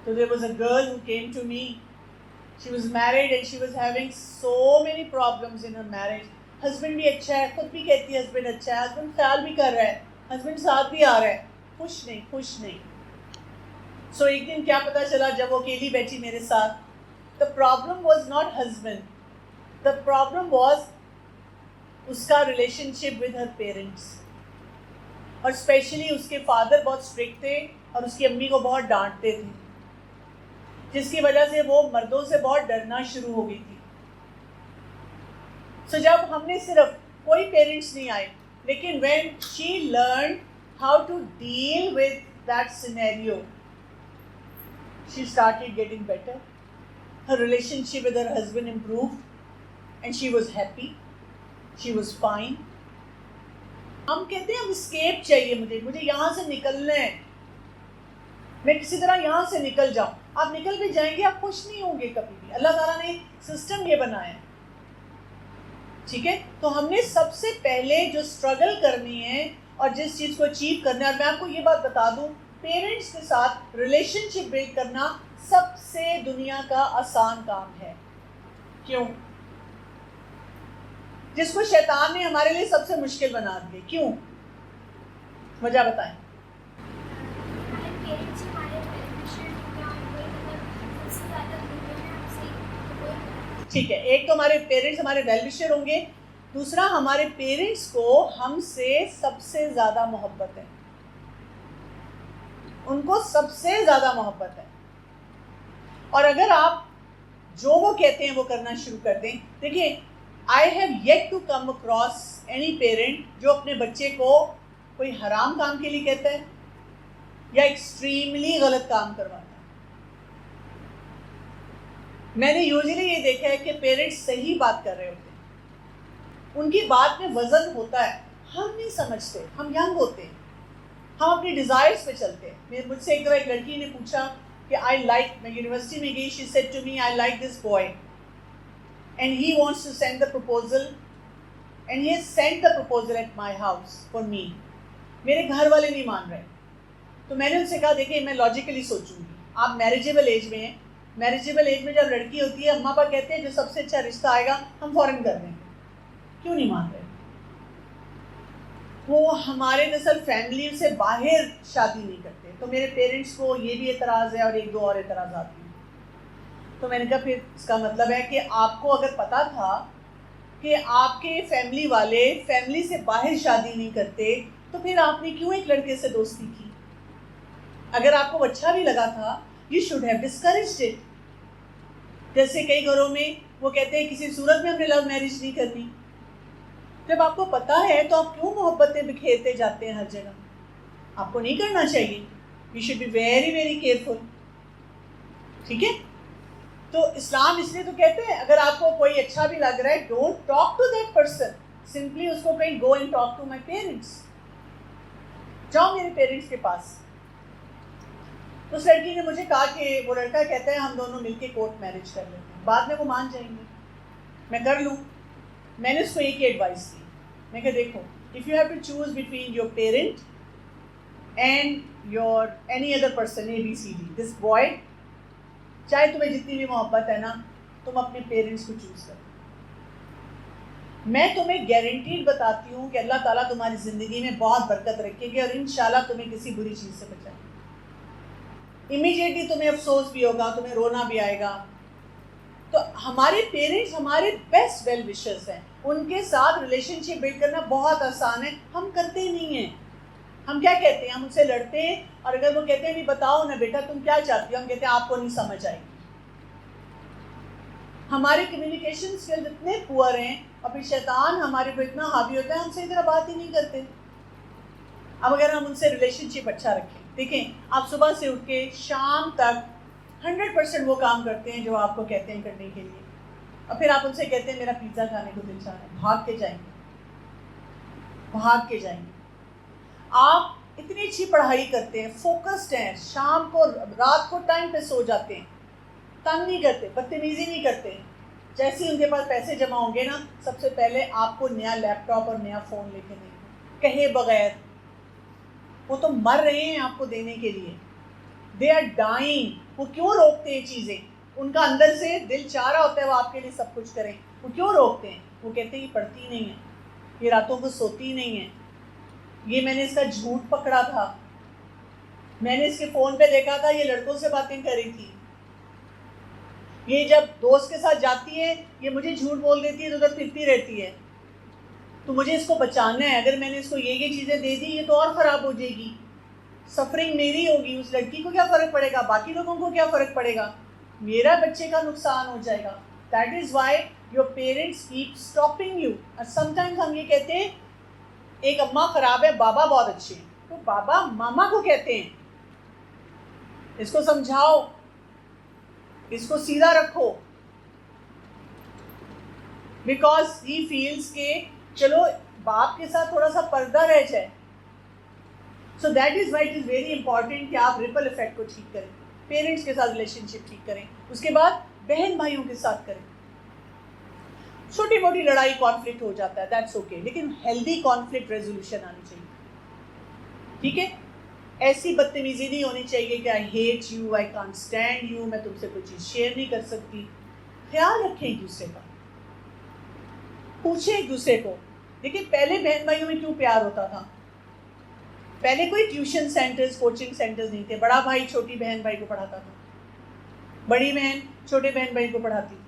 So there was a girl who came to me. She was married and she was having so many problems in her marriage. Husband بھی اچھا ہے, خود بھی کہتی ہے husband اچھا ہے, ہسبینڈ خیال بھی کر رہا ہے, ہسبینڈ ساتھ بھی آ رہا ہے, خوش نہیں. سو ایک دن کیا پتا چلا جب وہ اکیلی بیٹھی میرے ساتھ, the problem was not husband, the problem was اس کا relation ship with her parents. اور اسپیشلی اس کے فادر بہت اسٹرکٹ تھے اور اس کی امی کو بہت ڈانٹتے تھے, جس کی وجہ سے وہ مردوں سے بہت ڈرنا شروع ہو گئی تھی. سو جب ہم نے صرف کوئی پیرنٹس نہیں آئے, لیکن when she learn how to deal with that scenario, she started getting better. Her relationship with her husband improved and she was happy, she was fine. ہم کہتے ہیں اب اسکیپ چاہیے, مجھے یہاں سے نکلنا ہے, میں کسی طرح یہاں سے نکل جاؤں. آپ نکل بھی جائیں گے, آپ خوش نہیں ہوں گے کبھی بھی. اللہ تعالیٰ نے سسٹم یہ بنایا ہے, ٹھیک ہے. تو ہم نے سب سے پہلے جو اسٹرگل کرنی ہے اور جس چیز کو اچیو کرنا ہے, اور میں آپ کو یہ بات بتا دوں, پیرنٹس کے ساتھ ریلیشن شپ بلڈ کرنا سب سے دنیا کا آسان کام ہے. کیوں؟ جس کو شیطان نے ہمارے لیے سب سے مشکل بنا دی. کیوں؟ وجہ بتائیں. ٹھیک ہے, ایک تو ہمارے پیرنٹس ہمارے ویل وشر ہوں گے, دوسرا ہمارے پیرنٹس کو ہم سے سب سے زیادہ محبت ہے, ان کو سب سے زیادہ محبت ہے. اور اگر آپ جو وہ کہتے ہیں وہ کرنا شروع کر دیں, دیکھیے I have yet to come across any parent جو اپنے بچے کو کوئی حرام کام کے لیے کہتا ہے یا ایکسٹریملی غلط کام کرواتا ہے. میں نے یوزلی یہ دیکھا ہے کہ پیرنٹس صحیح بات کر رہے ہوتے ہیں, ان کی بات میں وزن ہوتا ہے, ہم نہیں سمجھتے, ہم ینگ ہوتے ہیں, ہم اپنی ڈیزائرس پہ چلتے ہیں. مجھ سے ایک دفعہ ایک لڑکی نے پوچھا کہ آئی لائک, میں یونیورسٹی میں گئی, she said to me I like this boy and he wants to send the proposal and he has send the proposal at my house for me. میرے گھر والے نہیں مان رہے. تو میں نے ان سے کہا دیکھیں میں لاجیکلی سوچوں گی, آپ میریجیبل ایج میں ہیں, میریجیبل ایج میں جب لڑکی ہوتی ہے, اماں ابا کہتے ہیں جو سب سے اچھا رشتہ آئے گا ہم فوراً کر دیں گے. کیوں نہیں مان رہے؟ وہ ہمارے نسل فیملی سے باہر شادی نہیں کرتے. تو میرے پیرنٹس کو یہ بھی اعتراض ہے اور ایک دو اور اعتراضات ہیں. تو میں نے کہا پھر اس کا مطلب ہے کہ آپ کو اگر پتا تھا کہ آپ کے فیملی والے فیملی سے باہر شادی نہیں کرتے, تو پھر آپ نے کیوں ایک لڑکے سے دوستی کی؟ اگر آپ کو اچھا بھی لگا تھا, you should have discouraged it. جیسے کئی گھروں میں وہ کہتے ہیں کسی صورت میں ہم نے لو میرج نہیں کرنی. جب آپ کو پتا ہے تو آپ کیوں محبتیں بکھیرتے جاتے ہیں ہر جگہ؟ آپ کو نہیں کرنا چاہیے. You should be very very careful. ٹھیک ہے, تو اسلام اس لیے تو کہتے ہیں اگر آپ کو کوئی اچھا بھی لگ رہا ہے, don't talk to that person, simply اس کو کہیں go and talk to my parents, جاؤ میرے پیرنٹس کے پاس. اس لڑکی نے مجھے کہا کہ وہ لڑکا کہتا ہے ہم دونوں مل کے کورٹ میرج کر لیتے ہیں, بعد میں وہ مان جائیں گے, میں کر لوں. میں نے اس کو ایک ہی ایڈوائس کی, میں کہ دیکھو if you have to choose between your parent and your any other person A B C D, this boy, چاہے تمہیں جتنی بھی محبت ہے نا, تم اپنے پیرنٹس کو چوز کرو. میں تمہیں گارنٹیڈ بتاتی ہوں کہ اللہ تعالیٰ تمہاری زندگی میں بہت برکت رکھے گی اور انشاءاللہ تمہیں کسی بری چیز سے بچائے گی. امیڈیٹلی تمہیں افسوس بھی ہوگا, تمہیں رونا بھی آئے گا. تو ہمارے پیرنٹس ہمارے بیسٹ ویل وشرز ہیں, ان کے ساتھ ریلیشن شپ بلڈ کرنا بہت آسان ہے. ہم کرتے ہی نہیں ہیں. ہم کیا کہتے ہیں, ہم ان سے لڑتے ہیں, اور اگر وہ کہتے ہیں بھی بتاؤ نا بیٹا تم کیا چاہتی ہو, ہم کہتے ہیں آپ کو نہیں سمجھ آئے گی. ہمارے کمیونیکیشن اسکلز اتنے پور ہیں, اور پھر شیطان ہمارے کو اتنا حاوی ہوتا ہے, ہم سے ادھر بات ہی نہیں کرتے. اب اگر ہم ان سے ریلیشن شپ اچھا رکھیں, دیکھیں آپ صبح سے اٹھ کے شام تک 100% وہ کام کرتے ہیں جو آپ کو کہتے ہیں کرنے کے لیے, اور پھر آپ ان سے کہتے ہیں میرا پیزا کھانے کو دل چاہ رہا ہے, بھاگ کے جائیں گے. آپ اتنی اچھی پڑھائی کرتے ہیں, فوکسڈ ہیں, شام کو رات کو ٹائم پہ سو جاتے ہیں, تنگ نہیں کرتے, بدتمیزی نہیں کرتے. جیسے ہی ان کے پاس پیسے جمع ہوں گے نا, سب سے پہلے آپ کو نیا لیپ ٹاپ اور نیا فون لے کے دیں گے, کہے بغیر. وہ تو مر رہے ہیں آپ کو دینے کے لیے. دے آر ڈائنگ وہ کیوں روکتے ہیں چیزیں؟ ان کا اندر سے دل چاہ رہا ہوتا ہے وہ آپ کے لیے سب کچھ کریں، وہ کیوں روکتے ہیں؟ وہ کہتے ہیں یہ پڑھتی نہیں ہے، یہ راتوں کو سوتی نہیں ہے، یہ میں نے اس کا جھوٹ پکڑا تھا، میں نے اس کے فون پہ دیکھا تھا یہ لڑکوں سے باتیں کر رہی تھی، یہ جب دوست کے ساتھ جاتی ہے یہ مجھے جھوٹ بول دیتی ہے، ادھر پھرتی رہتی ہے، تو مجھے اس کو بچانا ہے، اگر میں نے اس کو یہ چیزیں دے دی یہ تو اور خراب ہو جائے گی، سفرنگ میری ہوگی، اس لڑکی کو کیا فرق پڑے گا، باقی لوگوں کو کیا فرق پڑے گا، میرا بچے کا نقصان ہو جائے گا. That is why your parents keep stopping you. اور سم ٹائمز ہم یہ کہتے ہیں ایک اماں خراب ہے بابا بہت اچھے ہیں، تو بابا ماما کو کہتے ہیں، اس کو سمجھاؤ، اس کو سیدھا رکھو، بیکاز ہی فیلز کہ چلو باپ کے ساتھ تھوڑا سا پردہ رہ جائے. So that is why it is very important کہ آپ ریپل افیکٹ کو ٹھیک کریں، پیرنٹس کے ساتھ ریلیشن شپ ٹھیک کریں، اس کے بعد بہن بھائیوں کے ساتھ کریں. چھوٹی موٹی لڑائی کانفلکٹ ہو جاتا ہے، دیٹس اوکے، لیکن ہیلدی کانفلکٹ ریزولوشن آنی چاہیے. ٹھیک ہے، ایسی بدتمیزی نہیں ہونی چاہیے کہ I hate you, I can't stand you, میں تم سے کوئی چیز شیئر نہیں کر سکتی. خیال رکھیں ایک دوسرے کا، پوچھیں ایک دوسرے کو. دیکھیں پہلے بہن بھائیوں میں کیوں پیار ہوتا تھا؟ پہلے کوئی ٹیوشن سینٹرز، کوچنگ سینٹرز نہیں تھے. بڑا بھائی چھوٹی بہن بھائی کو پڑھاتا تھا، بڑی بہن چھوٹے بہن بھائی کو پڑھاتی تھی.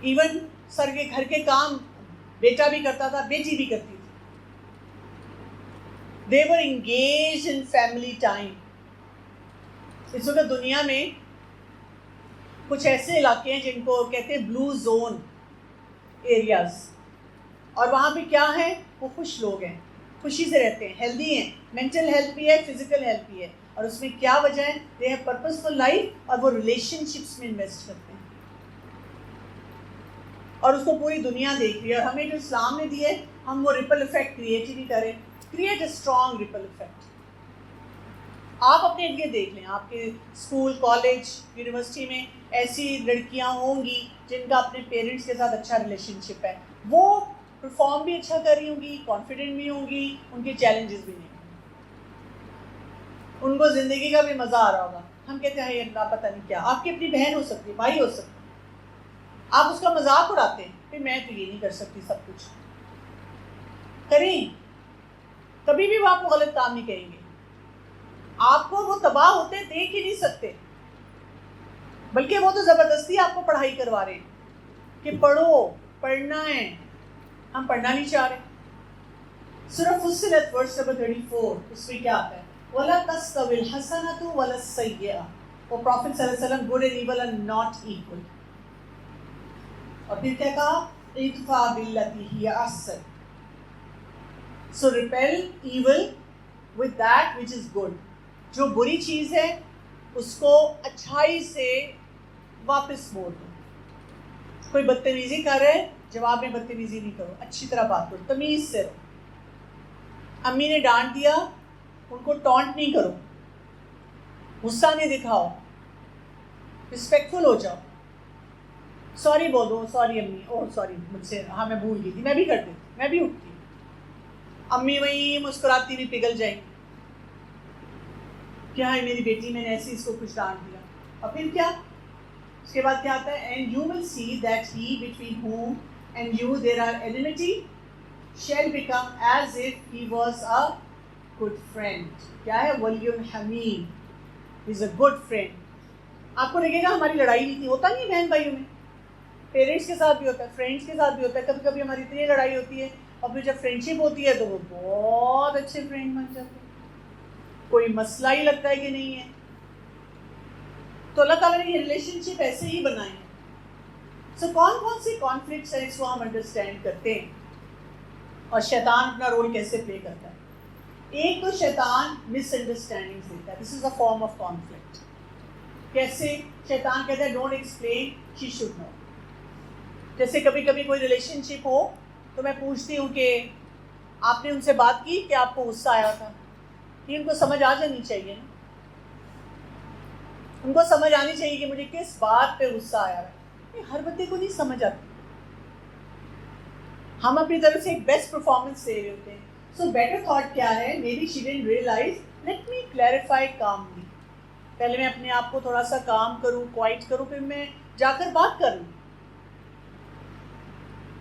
ایون سر کے گھر کے کام بیٹا بھی کرتا تھا، بیٹی بھی کرتی تھی. They were engaged in family time. اس وقت دنیا میں کچھ ایسے علاقے ہیں جن کو کہتے ہیں بلو زون ایریاز، اور وہاں پہ کیا ہے، وہ خوش لوگ ہیں، خوشی سے رہتے ہیں، ہیلدی ہیں، مینٹل ہیلتھ بھی ہے، فزیکل ہیلتھ بھی ہے. اور اس میں کیا وجہ ہے؟ دے ہیو پرپزفل لائف، اور وہ ریلیشن شپس میں انویسٹ کرتے ہیں، اور اس کو پوری دنیا دیکھ رہی ہے. اور ہمیں جو اسلام نے دی ہے ہم وہ ریپل افیکٹ کریٹ ہی نہیں کریں. Create a strong ripple effect. آپ اپنے لیے دیکھ لیں، آپ کے اسکول، کالج، یونیورسٹی میں ایسی لڑکیاں ہوں گی جن کا اپنے پیرنٹس کے ساتھ اچھا ریلیشن شپ ہے، وہ پرفارم بھی اچھا کر رہی ہوں گی، کانفیڈنٹ بھی ہوں گی، ان کے چیلنجز بھی نہیں ہوں گے، ان کو زندگی کا بھی مزہ آ رہا ہوگا. ہم کہتے ہیں اللہ پتہ نہیں کیا. آپ کی اپنی بہن ہو سکتی ہے، بھائی ہو سکتا ہے، آپ اس کا مذاق اڑاتے ہیں کہ میں تو یہ نہیں کر سکتی، سب کچھ کریں. کبھی بھی وہ آپ کو غلط کام نہیں کہیں گے. آپ کو وہ تباہ ہوتے دیکھ ہی نہیں سکتے، بلکہ وہ تو زبردستی آپ کو پڑھائی کروا رہے ہیں کہ پڑھو، پڑھنا ہے. ہم پڑھنا نہیں چاہ رہے. سورہ فصلت ورس نمبر 34، اس میں کیا آتا ہے؟ وَلَا تَسْتَوِي الْحَسَنَةُ وَلَا السَّيِّئَةُ. وہ پروفٹ صلی اللہ علیہ وسلم good and evil are not equal. اور پھر کیا کہا؟ اِدْفَعْ بِالَّتِي هِیَ أَحْسَنُ. So repel evil with that which is good. جو بری چیز ہے اس کو اچھائی سے واپس موڑ دو. کوئی بدتمیزی کر رہے، جواب میں بدتمیزی نہیں کرو، اچھی طرح بات کرو، تمیز سے رہو. امی نے ڈانٹ دیا، ان کو ٹونٹ نہیں کرو، غصہ نہیں دکھاؤ، رسپیکٹفل ہو جاؤ. سوری بولو، سوری امی، اوہ سوری مجھ سے، ہاں میں بھول گئی تھی، میں بھی کرتی تھی، میں بھی اٹھتی. امی وہیں مسکراتی بھی پگھل جائیں، کیا ہے میری بیٹی، میں نے ایسے اس کو کچھ ڈانٹ دیا. اور پھر کیا؟ اس کے بعد کیا آتا ہے؟ And you will see that he between whom and you there are enmity shall become as if he was a good friend. کیا ہے؟ ولی حمیم، he is a good friend. آپ کو لگے گا ہماری لڑائی نہیں تھی. ہوتا نہیں بہن بھائیوں میں، پیرنٹس کے ساتھ بھی ہوتا ہے، فرینڈس کے ساتھ بھی ہوتا ہے. کبھی کبھی ہماری اتنی لڑائی ہوتی ہے، اور پھر جب فرینڈشپ ہوتی ہے تو وہ بہت اچھے فرینڈ بن جاتے ہیں، کوئی مسئلہ ہی لگتا ہے کہ نہیں ہے. تو اللہ تعالیٰ نے یہ ریلیشن شپ ایسے ہی بنائے ہیں. سو کون کون سی کانفلکٹس ہیں اس کو ہم انڈرسٹینڈ کرتے ہیں، اور شیطان اپنا رول کیسے پلے کرتا ہے. ایک تو شیطان مس انڈرسٹینڈنگ دیتا ہے، this is a form of conflict. کیسے؟ شیطان کہتا ہے don't explain, she should know. جیسے کبھی کبھی کوئی ریلیشن شپ ہو تو میں پوچھتی ہوں کہ آپ نے ان سے بات کی کہ آپ کو غصہ آیا تھا. یہ ان کو سمجھ آ جانی چاہیے نا، ان کو سمجھ آنی چاہیے کہ مجھے کس بات پہ غصہ آیا ہے. ہر بندے کو نہیں سمجھ آتی. ہم اپنی طرف سے ایک بیسٹ پرفارمنس دے رہے ہوتے ہیں. سو بیٹر تھاٹ کیا ہے؟ Maybe she didn't realize, let me clarify calmly. پہلے میں اپنے آپ کو تھوڑا سا کام کروں، کوائٹ کروں، پھر میں جا کر بات کروں.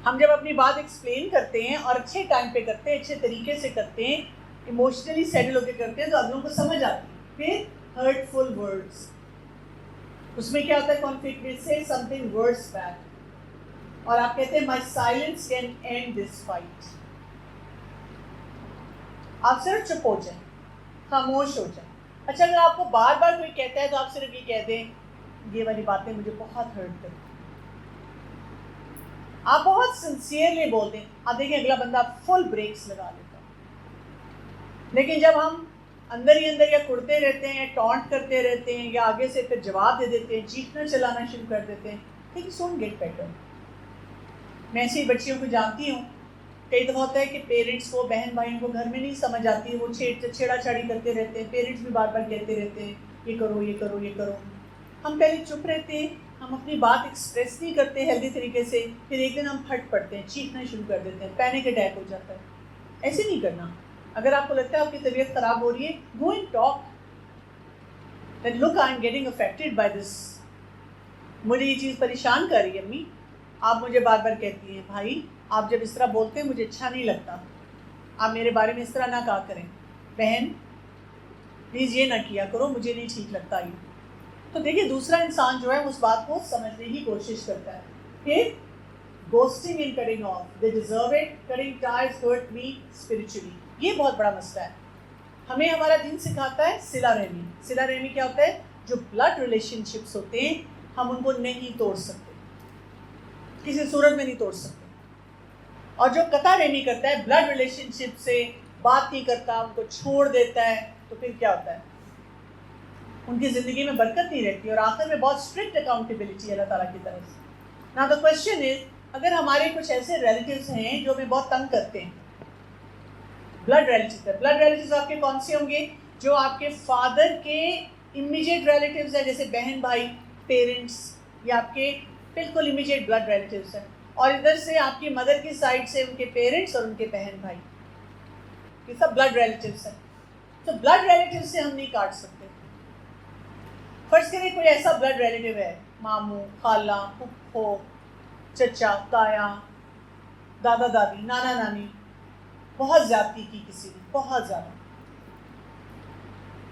ہم جب اپنی بات ایکسپلین کرتے ہیں اور اچھے ٹائم پہ کرتے ہیں، اچھے طریقے سے کرتے ہیں، ایموشنلی سیٹل ہو کے کرتے ہیں، تو اگلوں کو سمجھ آتی ہے. پھر ہرٹفل ورڈز، اس میں کیا ہوتا ہے کانفلکٹ میں سے سم تھنگ ورڈز بیک، اور آپ کہتے ہیں my silence can end this fight. آپ صرف چپ ہو جائیں، خاموش ہو جائیں. اچھا اگر آپ کو بار بار کوئی کہتا ہے تو آپ صرف یہ کہہ دیں یہ والی باتیں مجھے بہت ہرٹ کرتی. آپ بہت سنسیئرلی بول دیں، آپ دیکھیں اگلا بندہ فل بریکس لگا لیتا. لیکن جب ہم اندر ہی اندر یا کڑتے رہتے ہیں، یا ٹانٹ کرتے رہتے ہیں، یا آگے سے پھر جواب دے دیتے ہیں، چیخنا چلانا شروع کر دیتے ہیں، تھنگس ڈونٹ گیٹ بیٹر. میں ایسی بچیوں کو جانتی ہوں، کئی دفعہ ہوتا ہے کہ پیرنٹس کو، بہن بھائیوں کو گھر میں نہیں سمجھ آتی، وہ چھیڑا چھاڑی کرتے رہتے ہیں، پیرنٹس بھی بار بار کہتے رہتے ہیں یہ کرو یہ کرو یہ کرو. ہم پہلے چپ رہتے ہیں، ہم اپنی بات ایکسپریس نہیں کرتے ہیلدی طریقے سے، پھر ایک دن ہم پھٹ پڑتے ہیں، چیخنا شروع کر دیتے ہیں، پینک اٹیک ہو جاتا ہے. ایسے نہیں کرنا. اگر آپ کو لگتا ہے آپ کی طبیعت خراب ہو رہی ہے، go and talk that look I am getting affected by this, مجھے یہ چیز پریشان کر رہی ہے امی. آپ مجھے بار بار کہتی ہیں بھائی آپ جب اس طرح بولتے ہیں مجھے اچھا نہیں لگتا، آپ میرے بارے میں اس طرح نہ کہا کریں. بہن پلیز یہ نہ کیا کرو، مجھے نہیں ٹھیک لگتا یہ. تو دیکھیے دوسرا انسان جو ہے اس بات کو سمجھنے کی کوشش کرتا ہے. پھر ghosting and cutting off, they deserve it, cutting ties hurt me spiritually. یہ بہت بڑا مسئلہ ہے. ہمیں ہمارا دین سکھاتا ہے صلہ رحمی. صلہ رحمی کیا ہوتا ہے؟ جو بلڈ ریلیشن شپس ہوتے ہیں ہم ان کو نہیں توڑ سکتے، کسی صورت میں نہیں توڑ سکتے. اور جو قطع رحمی کرتا ہے، بلڈ ریلیشن شپ سے بات نہیں کرتا، ان کو چھوڑ دیتا ہے، تو پھر کیا ہوتا ہے؟ ان کی زندگی میں برکت نہیں رہتی، اور آخر میں بہت اسٹرکٹ اکاؤنٹیبلٹی ہے اللہ تعالیٰ کی طرف سے. نا دا کوشچن از، اگر ہمارے کچھ ایسے ریلیٹیوز ہیں جو ہمیں بہت تنگ کرتے ہیں، بلڈ ریلیٹیوز ہے، بلڈ ریلیٹیوز آپ کے کون سے ہوں گے؟ جو آپ کے فادر کے امیجیٹ ریلیٹیوز ہیں، جیسے بہن بھائی، پیرنٹس، یا آپ کے بالکل امیجیٹ بلڈ ریلیٹیوز ہیں. اور ادھر سے آپ کی مدر کی سائڈ سے ان کے پیرنٹس اور ان کے بہن بھائی، یہ سب بلڈ ریلیٹیوز ہیں. تو بلڈ ریلیٹیو سے ہم نہیں کاٹ سکتے. فرض کریں کوئی ایسا بلڈ ریلیٹیو ہے، ماموں، خالہ، پھپھو، چچا، تایا، دادا دادی، نانا نانی، بہت زیادتی کی کسی نے، بہت زیادہ،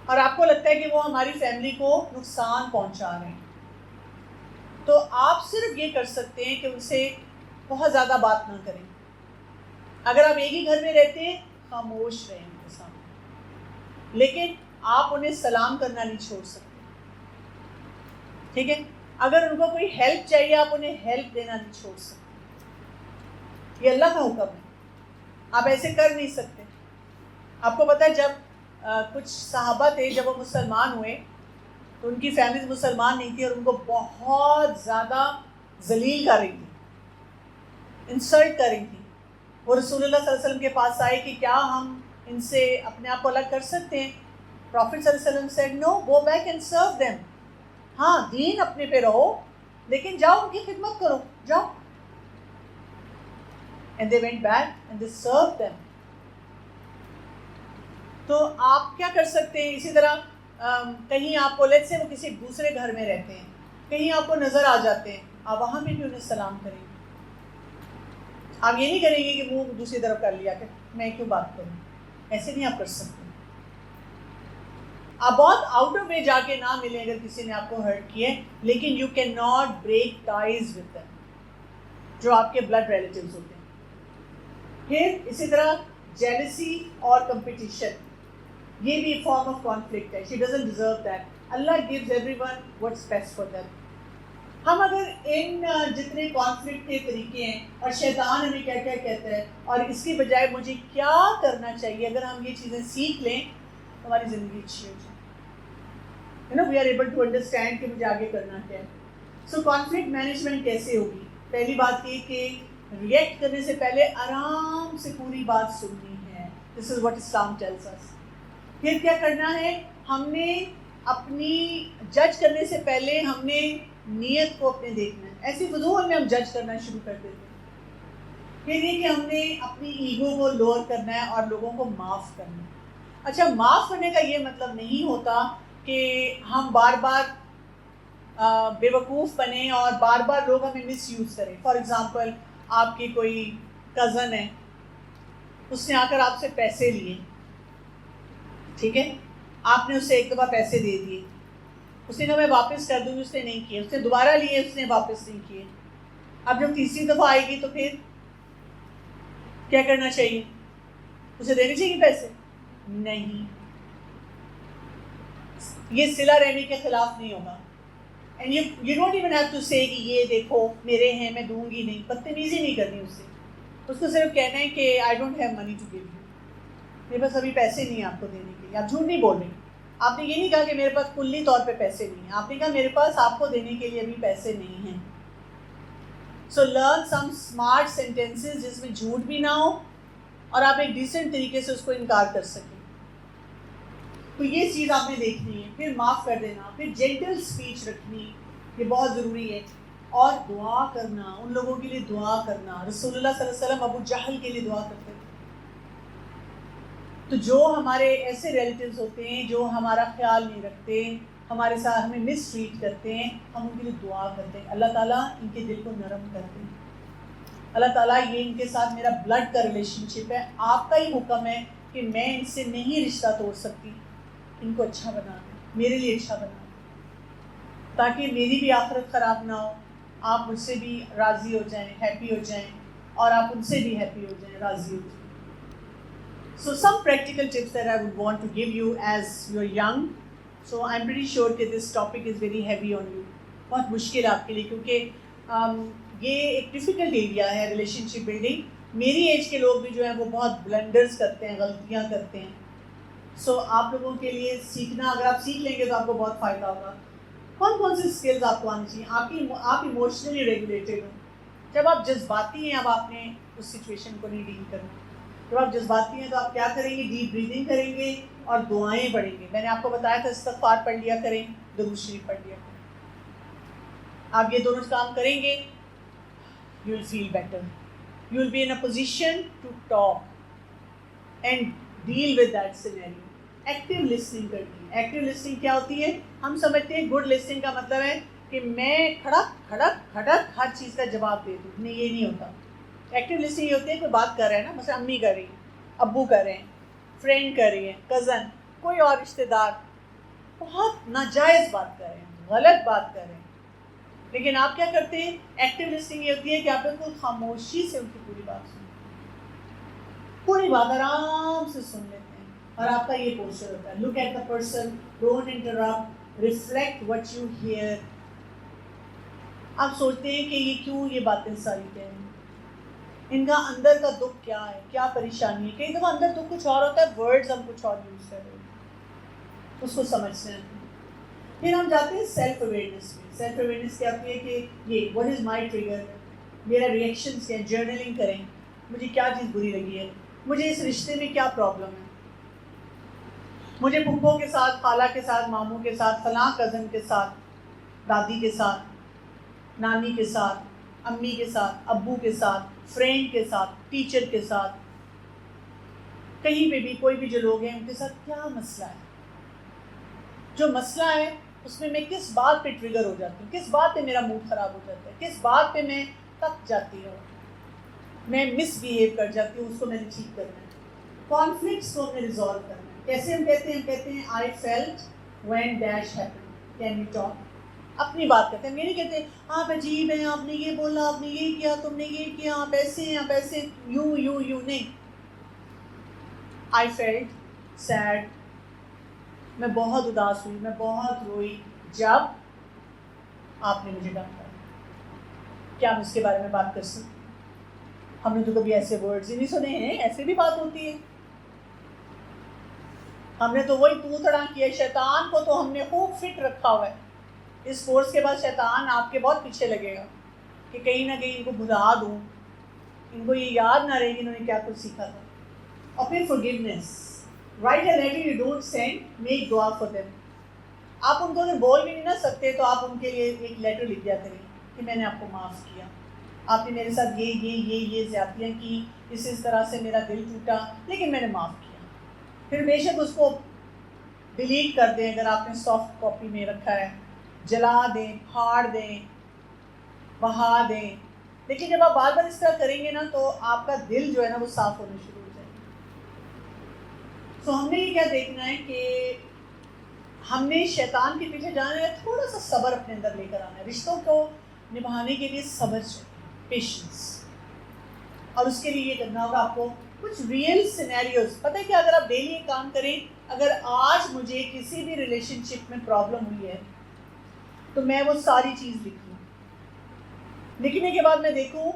اور آپ کو لگتا ہے کہ وہ ہماری فیملی کو نقصان پہنچا رہے ہیں، تو آپ صرف یہ کر سکتے ہیں کہ ان سے بہت زیادہ بات نہ کریں. اگر آپ ایک ہی گھر میں رہتے ہیں خاموش رہیں ان کے سامنے، لیکن آپ انہیں سلام کرنا نہیں چھوڑ سکتے. ٹھیک ہے؟ اگر ان کو کوئی ہیلپ چاہیے آپ انہیں ہیلپ دینا نہیں چھوڑ سکتے. یہ اللہ کا حکم ہے، آپ ایسے کر نہیں سکتے. آپ کو پتہ ہے جب کچھ صحابہ تھے، جب وہ مسلمان ہوئے تو ان کی فیملیز مسلمان نہیں تھی، اور ان کو بہت زیادہ ذلیل کر رہی تھی، انسلٹ کر رہی تھی. وہ رسول اللہ صلی اللہ علیہ وسلم کے پاس آئے کہ کیا ہم ان سے اپنے آپ کو الگ کر سکتے ہیں؟ پروفٹ صلی اللہ علیہ وسلم said no, go back and serve them. ہاں دین اپنے پہ رہو، لیکن جاؤ ان کی خدمت کرو، جاؤ. And they went back and they served them. تو آپ کیا کر سکتے ہیں؟ اسی طرح کہیں آپ کو لیٹ سے وہ کسی دوسرے گھر میں رہتے ہیں، کہیں آپ کو نظر آ جاتے ہیں، آپ وہاں پہ بھی انہیں سلام کریں گے. آپ یہ نہیں کریں گے کہ منہ دوسری طرف کر لیا کہ میں کیوں بات کروں. ایسے نہیں آپ کر سکتے. آپ بہت آؤٹ آف وے جا کے نہ ملیں اگر کسی نے آپ کو ہرٹ کیا ہے، لیکن you can not break ties with them, جو آپ کے بلڈ ریلیٹیوز ہوتے ہیں. پھر اسی طرح جیلسی اور کمپٹیشن، یہ بھی فارم آف کانفلکٹ ہے. She doesn't deserve that. Allah gives every one what's best for them. ہم اگر ان جتنے کانفلکٹ کے طریقے ہیں اور شیطان ہمیں کیا کیا کہتا ہے، اور اس کی بجائے مجھے کیا کرنا چاہیے، اگر ہم یہ چیزیں سیکھ لیں تو ہماری زندگی اچھی ہو جائے. We are able to understand کہ مجھے آگے کرنا کیا ہے. سو کانفلکٹ مینجمنٹ کیسے ہوگی؟ پہلی بات یہ کہ ریئیکٹ کرنے سے پہلے آرام سے پوری بات سننی ہے. This is what Islam tells us. پھر کیا کرنا ہے؟ ہم نے اپنی جج کرنے سے پہلے ہم نے نیت کو اپنے دیکھنا ہے. ایسی فضول میں ہم جج کرنا شروع کر دیتے ہیں. پھر یہ کہ ہم نے اپنی ایگو کو لوور کرنا ہے اور لوگوں کو معاف کرنا ہے. اچھا معاف کرنے کا یہ مطلب نہیں ہوتا کہ ہم بار بار بے وقوف بنیں اور بار بار لوگ ہمیں مس یوز کریں. فار ایگزامپل آپ کی کوئی کزن ہے, اس نے آ کر آپ سے پیسے لیے, ٹھیک ہے, آپ نے اسے ایک دفعہ پیسے دے دیے, اس نے کہا میں واپس کر دوں گی, اس نے نہیں کیے, اس نے دوبارہ لیے, اس نے واپس نہیں کیے. اب جب تیسری دفعہ آئے گی تو پھر کیا کرنا چاہیے؟ اسے دینے چاہیے پیسے؟ نہیں, یہ صلہ رحمی کے خلاف نہیں ہوگا. And you don't even have to say کہ یہ دیکھو میرے ہیں میں دوں گی نہیں. بدتمیزی نہیں کرنی اس سے, اس کو صرف کہنا ہے کہ I don't have money to give you, میرے پاس ابھی پیسے نہیں ہیں آپ کو دینے کے لیے. آپ جھوٹ نہیں بول رہے, آپ نے یہ نہیں کہا کہ میرے پاس کلی طور پہ پیسے نہیں ہیں, آپ نے کہا میرے پاس آپ کو دینے کے لیے ابھی پیسے نہیں ہیں. So learn some smart sentences جس میں جھوٹ بھی نہ ہو اور آپ ایک ڈیسنٹ طریقے سے اس کو انکار کر سکیں. تو یہ چیز آپ نے دیکھنی ہے. پھر معاف کر دینا, پھر جینٹل اسپیچ رکھنی, یہ بہت ضروری ہے. اور دعا کرنا, ان لوگوں کے لیے دعا کرنا. رسول اللہ صلی اللہ علیہ وسلم ابو جہل کے لیے دعا کرتے تھے. تو جو ہمارے ایسے ریلیٹیوز ہوتے ہیں جو ہمارا خیال نہیں رکھتے, ہمارے ساتھ ہمیں مس ٹریٹ کرتے ہیں, ہم ان کے لیے دعا کرتے ہیں. اللہ تعالیٰ ان کے دل کو نرم کرتے ہیں. اللہ تعالیٰ یہ ان کے ساتھ میرا بلڈ کا ریلیشن شپ ہے, آپ کا ہی حکم ہے کہ میں ان سے نہیں رشتہ توڑ سکتی, ان کو اچھا بنا دیں, میرے لیے اچھا بنا دیں, تاکہ میری بھی آخرت خراب نہ ہو, آپ مجھ سے بھی راضی ہو جائیں, ہیپی ہو جائیں, اور آپ ان سے بھی ہیپی ہو جائیں, راضی ہو جائیں. So some practical tips that I would want to give you as you're young. So I'm pretty sure that this topic is very heavy on you. بہت مشکل آپ کے لیے, کیونکہ یہ ایک ڈیفیکلٹ ایریا ہے ریلیشن شپ بلڈنگ. میری ایج کے لوگ بھی جو ہیں وہ بہت بلنڈرز کرتے ہیں, غلطیاں کرتے ہیں. سو آپ لوگوں کے لیے سیکھنا, اگر آپ سیکھ لیں گے تو آپ کو بہت فائدہ ہوگا. کون کون سے اسکلز آپ کو آنی چاہیے؟ آپ ایموشنلی ریگولیٹڈ ہوں. جب آپ جذباتی ہیں, اب آپ نے اس سچویشن کو نہیں ڈیل کرنا. جب آپ جذباتی ہیں تو آپ کیا کریں گے؟ ڈیپ بریدنگ کریں گے اور دعائیں پڑھیں گے. میں نے آپ کو بتایا تھا استغفار پڑھ لیا کریں, درود شریف پڑھ لیا کریں. آپ یہ دونوں کام کریں گے, you will feel better. You will be in a position to talk and deal with that scenario. Active listening کرنی ہے. ایکٹیو لسننگ کیا ہوتی ہے؟ ہم سمجھتے ہیں گڈ لسننگ کا مطلب ہے کہ میں کھڑک کھڑک کھڑک ہر چیز کا جواب دے دوں. نہیں, یہ نہیں ہوتا. ایکٹیو لسننگ یہ ہوتی ہے کوئی بات کر رہے ہیں نا, مثلا امی کر رہی ہیں, ابو کر رہے ہیں, فرینڈ کر رہی ہے, کزن, کوئی اور رشتہ دار بہت ناجائز بات کر رہے ہیں, غلط بات کر رہے ہیں, لیکن آپ کیا کرتے ہیں؟ ایکٹیو لسننگ یہ ہوتی ہے کہ آپ بالکل خاموشی سے ان کی پوری بات سنتے ہیں, پوری بات آرام سے سن لیتے ہیں, اور آپ کا یہ پوسچر ہوتا ہے, look at the person, don't interrupt, reflect what you hear. آپ سوچتے ہیں کہ یہ کیوں یہ باتیں ساری کہہ رہے ہیں, ان کا اندر کا دکھ کیا ہے, کیا پریشانی ہے. کئی دفعہ اندر دکھ کچھ اور ہوتا ہے, ورڈز ہم کچھ اور یوز کر رہے ہیں, اس کو سمجھتے ہیں. پھر ہم جاتے ہیں سیلف اویئرنیس میں. سیلف اویئرنیس کیا ہوتی ہے کہ یہ واٹ از مائی ٹریگر, میرا ریئیکشنس کیا, جرنلنگ کریں, مجھے کیا چیز بری لگی ہے, مجھے اس رشتے میں کیا پرابلم ہے, مجھے پھپھوں کے ساتھ, خالہ کے ساتھ, ماموں کے ساتھ, فلاں کزن کے ساتھ, دادی کے ساتھ, نانی کے ساتھ, امی کے ساتھ, ابو کے ساتھ, فرینڈ کے ساتھ, ٹیچر کے ساتھ, کہیں پہ بھی کوئی بھی جو لوگ ہیں ان کے ساتھ کیا مسئلہ ہے. جو مسئلہ ہے اس میں کس بات پہ ٹریگر ہو جاتی ہوں, کس بات پہ میرا موڈ خراب ہو جاتا ہے, کس بات پہ میں تک جاتی ہوں, میں مس بیہیو کر جاتی ہوں, اس کو میں نے ٹھیک کرنا ہے. کانفلکٹس کو ہم نے ریزالو کرنا ہے. کیسے ہم کہتے ہیں I felt when dash happen, can you talk. اپنی بات کرتے ہیں, یہ نہیں کہتے آپ عجیب ہیں, آپ نے یہ بولا, آپ نے یہ کیا, تم نے یہ کیا, آپ ایسے ہیں, آپ ایسے, یوں نہیں. آئی فیلٹ سیڈ, میں بہت اداس ہوئی, میں بہت روئی جب آپ نے مجھے ڈانٹا. کیا ہم اس کے بارے میں بات کر سکتے ہیں؟ ہم نے تو کبھی ایسے ورڈز ہی نہیں سنے ہیں, ایسے بھی بات ہوتی ہے. ہم نے تو وہی تو تڑا کیا. شیطان کو تو ہم نے خوب فٹ رکھا ہوا ہے. اس کورس کے بعد شیطان آپ کے بہت پیچھے لگے گا کہ کہیں نہ کہیں ان کو بھلا دوں, ان کو یہ یاد نہ رہے کہ انہوں نے کیا کچھ سیکھا تھا. اور پھر forgiveness. Write a letter you don't send, make dua for them. آپ ان کو اگر بول بھی نہیں نہ سکتے تو آپ ان کے لیے ایک لیٹر لکھ دیا کریں کہ میں نے آپ کو معاف کیا, آپ نے میرے ساتھ یہ زیادتیاں کی, اس طرح سے میرا دل ٹوٹا, لیکن میں نے معاف کیا. پھر بے شک اس کو ڈیلیٹ کر دیں اگر آپ نے سافٹ کاپی میں رکھا ہے، جلا دیں، پھاڑ دیں، بہا دیں. لیکن جب آپ بار بار اس طرح کریں گے نا تو آپ کا دل جو ہے نا وہ صاف ہونا شروع ہو جائے گا. سو ہم نے یہ کیا دیکھنا ہے کہ ہم نے شیطان کے پیچھے جانا ہے، تھوڑا سا صبر اپنے اندر لے کر آنا ہے. رشتوں کو نبھانے کے لیے صبر چاہیے، پیشنس. اور اس کے لیے یہ کرنا ہوگا آپ کو کچھ ریئل سینیریوز. پتہ ہے کہ اگر آپ ڈیلی ایک کام کریں، اگر آج مجھے کسی بھی ریلیشن شپ میں پرابلم ہوئی ہے تو میں وہ ساری چیز لکھ لوں. لکھنے کے بعد میں دیکھوں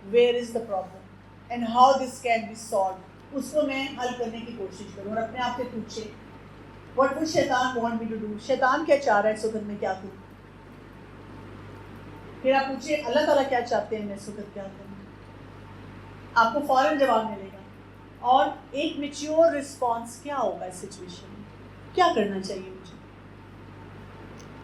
where is the problem and how this can be solve. اس کو میں حل کرنے کی کوشش کروں اور اپنے آپ سے پوچھے واٹ وڈ شیطان وانٹ می ٹو ڈو. شیطان کیا چاہ رہا ہے اس وقت میں کیا کروں. پھر آپ پوچھیں اللہ تعالیٰ کیا چاہتے ہیں میں اس وقت کیا کروں. آپ کو فوراً جواب ملے گا. اور ایک میچیور رسپانس کیا ہوگا اس سچویشن میں، کیا کرنا چاہیے مجھے.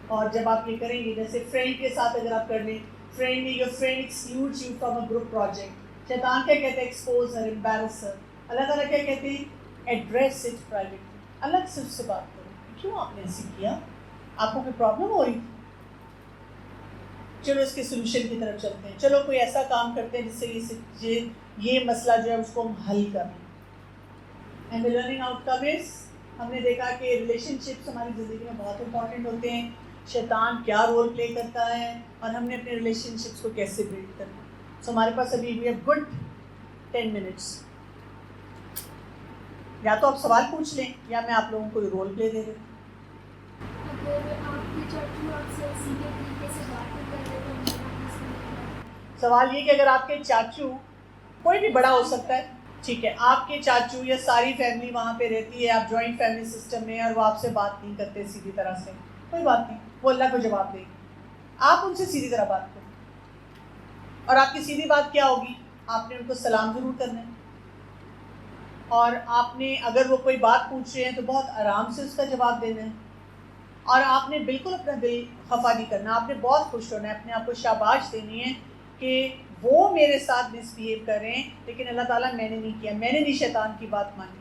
اور جب آپ یہ کریں گے، جیسے فرینڈ کے ساتھ اگر آپ کر لیں، friend your friend excludes you from a group project. شیطان کیا کہتے ہیں؟ ایکسپوز ہر، امبیرس ہر. اللہ تعالیٰ کیا کہتے ہیں؟ Address it privately. الگ سے اس سے بات کرو، کیوں آپ نے ایسے کیا، آپ کو کوئی پرابلم ہو رہی تھی، چلو اس کے سولوشن کی طرف چلتے ہیں، چلو کوئی ایسا کام کرتے ہیں جس سے یہ مسئلہ جو ہے اس کو ہم حل کر لیں. And the learning outcome is, ہم نے دیکھا کہ ریلیشن شپس ہماری زندگی میں بہت امپورٹنٹ ہوتے ہیں. شیطان کیا رول پلے کرتا ہے اور ہم نے اپنے ریلیشن شپس کو کیسے بلڈ کرنا ہے. سو ہمارے پاس ابھی وی ہیو گڈ 10 منٹس. یا تو آپ سوال پوچھ لیں یا میں آپ لوگوں کو رول پلے دے دوں. سوال یہ کہ اگر آپ کے چاچو، کوئی بھی بڑا ہو سکتا ہے، ٹھیک ہے، آپ کے چاچو یا ساری فیملی وہاں پہ رہتی ہے، آپ جوائنٹ فیملی سسٹم میں، اور وہ آپ سے بات نہیں کرتے سیدھی طرح سے، کوئی بات نہیں، وہ اللہ کو جواب دیں گے. آپ ان سے سیدھی طرح بات کریں. اور آپ کی سیدھی بات کیا ہوگی؟ آپ نے ان کو سلام ضرور کرنا ہے. اور آپ نے اگر وہ کوئی بات پوچھ رہے ہیں تو بہت آرام سے اس کا جواب دینا ہے. اور آپ نے بالکل اپنا دل خفا نہیں کرنا. آپ نے بہت خوش ہونا ہے، اپنے آپ کو شاباش دینی ہے کہ وہ میرے ساتھ مس بہیو کر رہے ہیں، لیکن اللہ تعالیٰ میں نے نہیں کیا، میں نے نہیں شیطان کی بات مانی.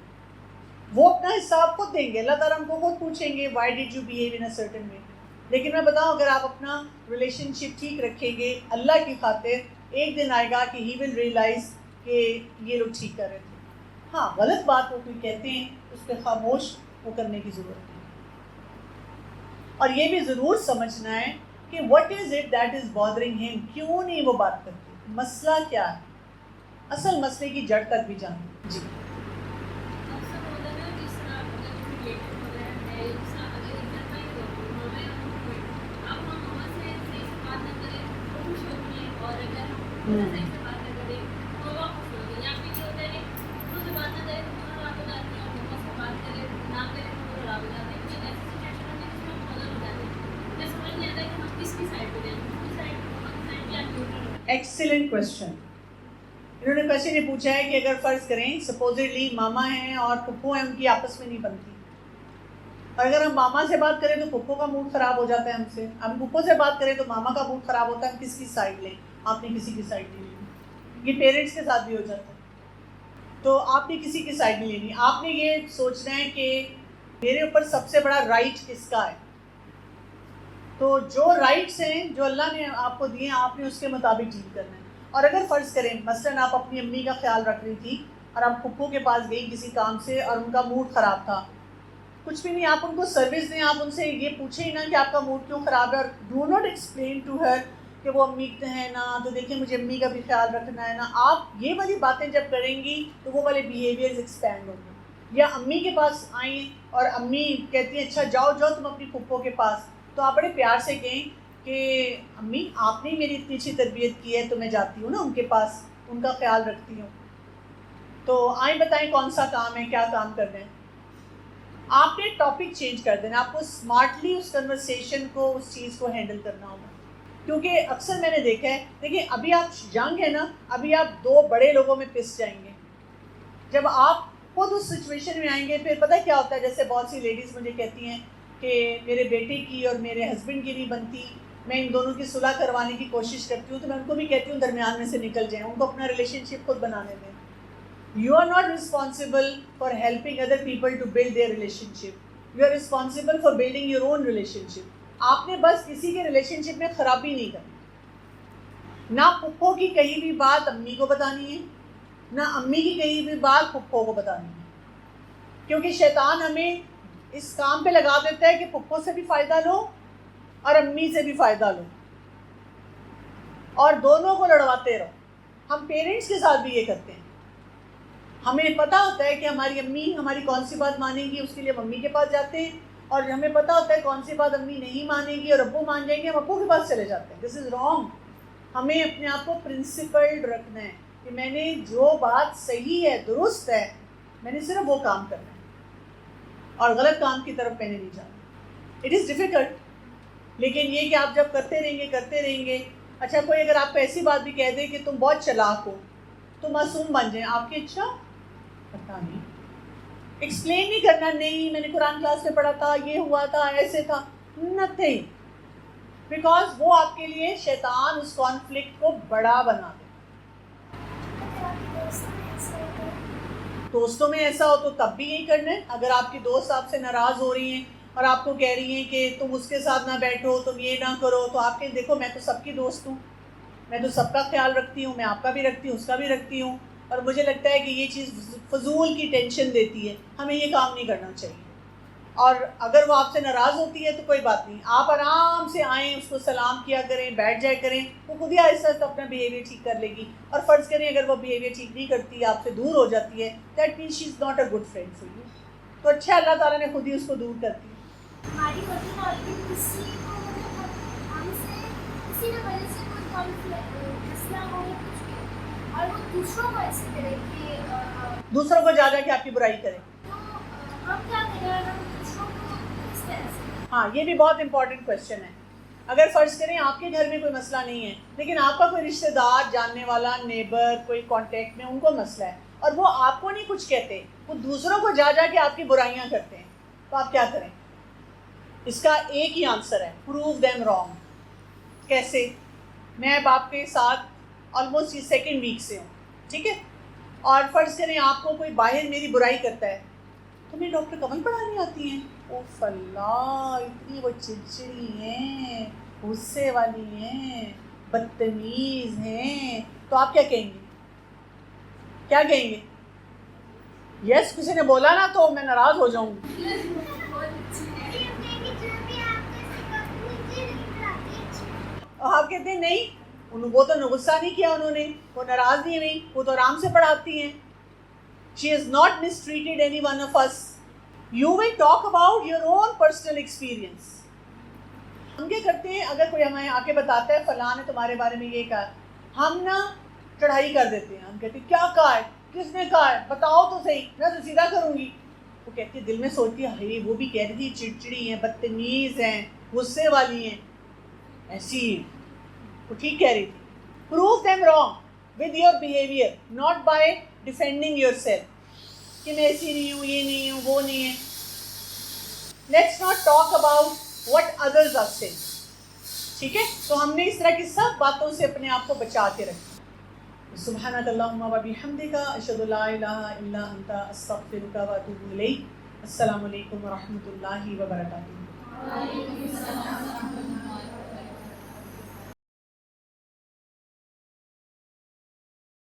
وہ اپنا حساب خود دیں گے، اللہ تعالیٰ ہم کو خود پوچھیں گے why did you behave in a certain way. لیکن میں بتاؤں، اگر آپ اپنا ریلیشن شپ ٹھیک رکھیں گے اللہ کی خاطر، ایک دن آئے گا کہ ہی ول ریئلائز کہ یہ لوگ ٹھیک کر رہے تھے. ہاں، غلط بات وہ کوئی کہتے ہیں اس پہ خاموش وہ کرنے کی ضرورت ہے. اور یہ بھی ضرور سمجھنا ہے کہ what is it that is bothering him، کیوں نہیں وہ بات کرتے، مسئلہ کیا ہے، اصل مسئلے کی جڑ تک بھی جانا. جی ایکسیلنٹ کوشچن. انہوں نے کوشچن یہ پوچھا ہے کہ اگر فرض کریں سپوزڈلی ماما ہیں اور پھپھو ہیں، ان کی آپس میں نہیں بنتی، اور اگر ہم ماما سے بات کریں تو پھپھو کا موڈ خراب ہو جاتا ہے ہم سے، ہم پھپھو سے بات کریں تو ماما کا موڈ خراب ہوتا ہے. ہم کس کی سائڈ لیں؟ آپ نے کسی کی سائڈ نہیں لینی. یہ پیرنٹس کے ساتھ بھی ہو جاتا ہے. تو آپ نے کسی کی سائڈ نہیں لینی. آپ نے یہ سوچنا ہے کہ میرے اوپر سب سے بڑا رائٹ کس کا ہے. تو جو رائٹس ہیں جو اللہ نے آپ کو دیے ہیں، آپ نے اس کے مطابق ڈیل کرنا ہے. اور اگر فرض کریں مثلاً آپ اپنی امی کا خیال رکھ رہی تھی اور آپ پھپھو کے پاس گئی کسی کام سے اور ان کا موڈ خراب تھا، کچھ بھی نہیں، آپ ان کو سروس دیں، آپ ان سے یہ پوچھیں ہی نا کہ آپ کا موڈ کیوں خراب ہے، اور do not explain to her کہ وہ امی ہیں نا تو دیکھیں مجھے امی کا بھی خیال رکھنا ہے نا. آپ یہ والی باتیں جب کریں گی تو وہ والے بیہیویئرز ایکسپینڈ ہوں گے. یا امی کے پاس آئیں اور امی کہتی ہیں اچھا جاؤ جاؤ تم اپنی پھپھو کے پاس، تو آپ بڑے پیار سے کہیں کہ امی آپ نے میری اتنی اچھی تربیت کی ہے تو میں جاتی ہوں نا ان کے پاس، ان کا خیال رکھتی ہوں. تو آئیں بتائیں کون سا کام ہے، کیا کام کرنا ہے. آپ نے ٹاپک چینج کر دینا. آپ کو اسمارٹلی اس کنورسیشن کو، اس چیز کو ہینڈل کرنا ہوگا. کیونکہ اکثر میں نے دیکھا ہے، دیکھیں ابھی آپ ینگ ہیں نا، ابھی آپ دو بڑے لوگوں میں پس جائیں گے. جب آپ خود اس سچویشن میں آئیں گے پھر پتہ کیا ہوتا ہے، جیسے بہت سی لیڈیز مجھے کہتی ہیں کہ میرے بیٹے کی اور میرے ہسبینڈ کی نہیں بنتی، میں ان دونوں کی صلح کروانے کی کوشش کرتی ہوں. تو میں ان کو بھی کہتی ہوں درمیان میں سے نکل جائیں، ان کو اپنا ریلیشن شپ خود بنانے دیں. You are not responsible for helping other people to build their relationship. You are responsible for building your own relationship. آپ نے بس کسی کے ریلیشنشپ میں خرابی نہیں کرنی. نہ پھپھو کی کہی ہوئی بات امی کو بتانی ہے، نہ امی کی کہی ہوئی بات پھپھو کو بتانی ہے. کیونکہ شیطان ہمیں اس کام پہ لگا دیتا ہے کہ پھپھو سے بھی فائدہ لو اور امی سے بھی فائدہ لو اور دونوں کو لڑواتے رہو. ہم پیرنٹس کے ساتھ بھی یہ کرتے ہیں. ہمیں پتہ ہوتا ہے کہ ہماری امی ہماری کون سی بات مانیں گی، اس کے لیے ہم امی کے پاس جاتے ہیں، اور ہمیں پتہ ہوتا ہے کون سی بات امی نہیں مانیں گی اور ابو مان جائیں گے، ہم ابو کے پاس چلے جاتے ہیں. دس از رانگ. ہمیں اپنے آپ کو پرنسپلڈ رکھنا ہے کہ میں نے جو بات صحیح ہے، درست ہے، میں نے صرف وہ کام کرنا ہے اور غلط کام کی طرف میں نے نہیں جانا. اٹ از ڈیفیکلٹ، لیکن یہ کہ آپ جب کرتے رہیں گے. اچھا کوئی اگر آپ کو ایسی بات بھی کہہ دے کہ تم بہت چلاک ہو، تم معصوم بن جائیں، آپ کی اچھا پتہ نہیں، ایکسپلین نہیں کرنا، نہیں میں نے قرآن کلاس میں پڑھا تھا، یہ ہوا تھا، ایسے تھا، نتھنگ. بیکاز وہ آپ کے لیے شیطان اس کانفلکٹ کو بڑا بنا دے. دوستوں میں ایسا ہو تو تب بھی یہی کرنا ہے. اگر آپ کی دوست آپ سے ناراض ہو رہی ہیں اور آپ کو کہہ رہی ہیں کہ تم اس کے ساتھ نہ بیٹھو، تم یہ نہ کرو، تو آپ کے دیکھو میں تو سب کی دوست ہوں، میں تو سب کا خیال رکھتی ہوں، میں آپ کا بھی رکھتی ہوں، اس کا بھی رکھتی ہوں، اور مجھے لگتا ہے کہ یہ چیز فضول کی ٹینشن دیتی ہے، ہمیں یہ کام نہیں کرنا چاہیے. اور اگر وہ آپ سے ناراض ہوتی ہے تو کوئی بات نہیں، آپ آرام سے آئیں، اس کو سلام کیا کریں، بیٹھ جائے کریں، وہ خود ہی آہستہ آہستہ اپنا بیہیویئر ٹھیک کر لے گی. اور فرض کریں اگر وہ بیہیویئر ٹھیک نہیں کرتی، آپ سے دور ہو جاتی ہے، that means she is not a good friend for you. تو اچھا اللہ تعالیٰ نے خود ہی اس کو دور کر دیا. ہماری ہوتی ہے اور کسی کو ہم سے کسی نہ وجہ سے کوئی کانفلکٹ مسئلہ ہو یا کچھ بھی، اور وہ دوسروں کو ایسے کرے کہ دوسروں کو جا جا کے آپ کی برائی کریں، تو ہم کیا کریں؟ ہم دوسروں کو اس طرح سے. ہاں یہ بھی بہت امپورٹنٹ کویشچن ہے. اگر فرض کریں آپ کے گھر میں کوئی مسئلہ نہیں ہے، لیکن آپ کا کوئی رشتہ دار، جاننے والا، نیبر، کوئی کانٹیکٹ میں ان کو مسئلہ ہے اور وہ آپ کو نہیں کچھ کہتے، وہ دوسروں کو جا جا کے آپ کی برائیاں کرتے ہیں، تو آپ کیا کریں؟ اس کا ایک ہی آنسر ہے، پروو دیم رانگ. کیسے؟ میں اب آپ کے ساتھ آلموسٹ یہ سیکنڈ ویک سے ہوں، ٹھیک ہے، اور فرض کریں آپ کو کوئی باہر میری برائی کرتا ہے، تمہیں ڈاکٹر کمل پڑھانی آتی ہیں؟ اوف اللہ، اتنی وہ چڑچڑی ہیں، غصے والی ہیں، بدتمیز ہیں، تو آپ کیا کہیں گے؟ کیا کہیں گے؟ یس، کسی نے بولا نا تو میں ناراض ہو جاؤں گی. آپ کہتے ہیں نہیں، وہ تو غصہ نہیں کیا انہوں نے، وہ ناراض نہیں ہوئی، وہ تو آرام سے پڑھاتی ہیں. She has not mistreated any one of us. You will talk about your own personal experience. ہم کیا کرتے ہیں، اگر کوئی ہمیں آ کے بتاتا ہے فلاں نے تمہارے بارے میں یہ کہا، ہم نا چڑھائی کر دیتے ہیں. ہم کہتے ہیں کیا کہا ہے، کس نے کہا ہے، بتاؤ تو صحیح، میں تو سیدھا کروں گی. وہ کہتی ہے، دل میں سوچتی ہے، ہائی وہ بھی کہہ رہی تھی چڑچڑی ہیں، بدتمیز ہیں، غصے والی ہیں، ایسی وہ ٹھیک کہہ رہی تھی. Prove them wrong with your behavior, not by defending yourself. کہ میں ایسی نہیں ہوں، یہ نہیں ہوں، وہ نہیں ہے. Let's not talk about what others are saying. ٹھیک ہے، تو ہم نے اس طرح کی سب باتوں سے اپنے آپ کو بچا کے رکھا. سبحانک اللہم و بحمدک، اشہد لا الہ الا انت، استغفرک و اتوب الیک. السلام علیکم و رحمۃ اللہ وبرکاتہ.